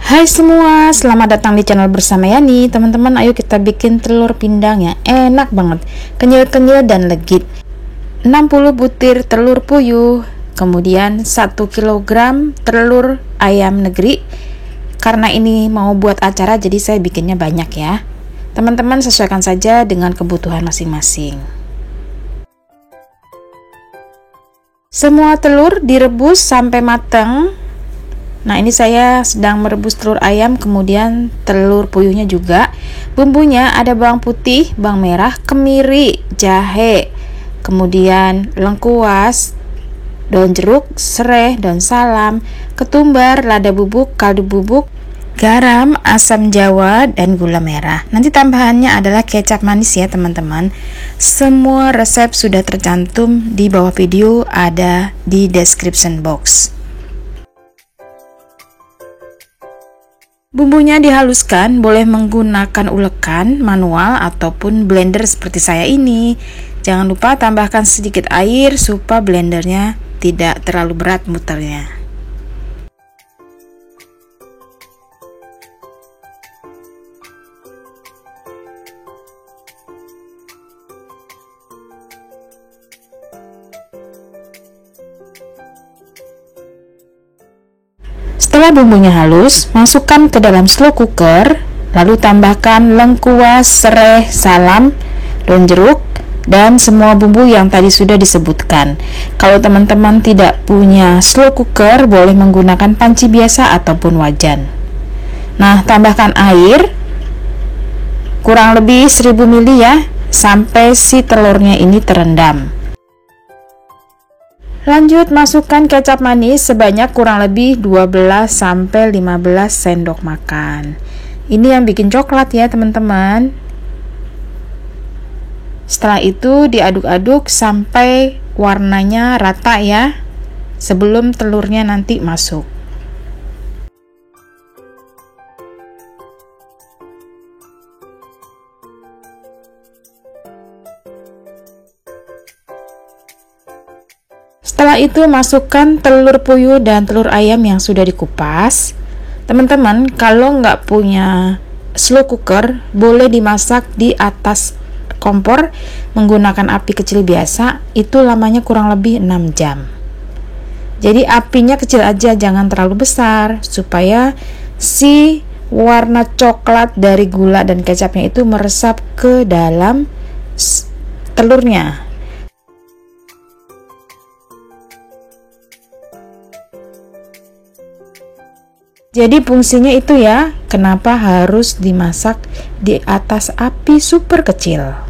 Hai semua, selamat datang di channel bersama Yani. Teman-teman, ayo kita bikin telur pindang yang enak banget, kenyal-kenyal dan legit. 60 butir telur puyuh, kemudian 1 kg telur ayam negeri. Karena ini mau buat acara, jadi saya bikinnya banyak ya. Teman-teman sesuaikan saja dengan kebutuhan masing-masing. Semua telur direbus sampai matang. Nah, ini saya sedang merebus telur ayam, kemudian telur puyuhnya juga. Bumbunya ada bawang putih, bawang merah, kemiri, jahe, kemudian lengkuas, daun jeruk, serai, daun salam, ketumbar, lada bubuk, kaldu bubuk, garam, asam jawa, dan gula merah. Nanti tambahannya adalah kecap manis ya teman-teman. Semua resep sudah tercantum di bawah video, ada di description box. Bumbunya dihaluskan, boleh menggunakan ulekan manual ataupun blender seperti saya ini. Jangan lupa tambahkan sedikit air supaya blendernya tidak terlalu berat muternya. Setelah bumbunya halus, masukkan ke dalam slow cooker, lalu tambahkan lengkuas, serai, salam, daun jeruk, dan semua bumbu yang tadi sudah disebutkan. Kalau teman-teman tidak punya slow cooker, boleh menggunakan panci biasa ataupun wajan. Nah, tambahkan air kurang lebih 1000 ml ya, sampai si telurnya ini terendam. Lanjut, masukkan kecap manis sebanyak kurang lebih 12-15 sendok makan. Ini yang bikin coklat ya teman-teman. Setelah itu diaduk-aduk sampai warnanya rata ya, sebelum telurnya nanti masuk. Setelah itu masukkan telur puyuh dan telur ayam yang sudah dikupas. Teman-teman, kalau nggak punya slow cooker, boleh dimasak di atas kompor menggunakan api kecil biasa. Itu lamanya kurang lebih 6 jam. Jadi apinya kecil aja, jangan terlalu besar, supaya si warna coklat dari gula dan kecapnya itu meresap ke dalam telurnya. Jadi fungsinya itu ya, kenapa harus dimasak di atas api super kecil.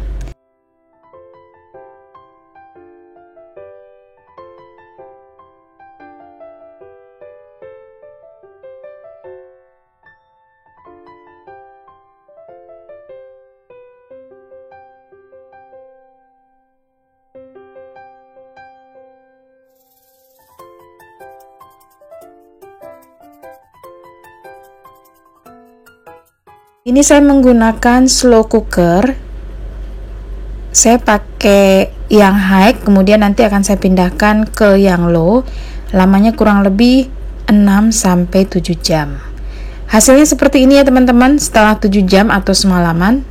Ini saya menggunakan slow cooker. Saya pakai yang high, kemudian nanti akan saya pindahkan ke yang low. Lamanya kurang lebih 6-7 jam. Hasilnya seperti ini ya teman-teman, setelah 7 jam atau semalaman.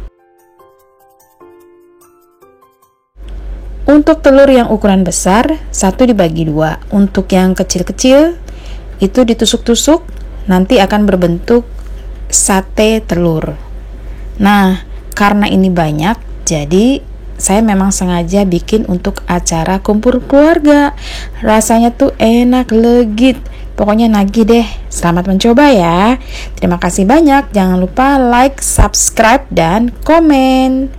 Untuk telur yang ukuran besar, 1 dibagi 2. Untuk yang kecil-kecil, itu ditusuk-tusuk, nanti akan berbentuk sate telur. Nah, karena ini banyak, jadi saya memang sengaja bikin untuk acara kumpul keluarga. Rasanya tuh enak, legit. Pokoknya nagih deh. Selamat mencoba ya. Terima kasih banyak. Jangan lupa like, subscribe, dan komen.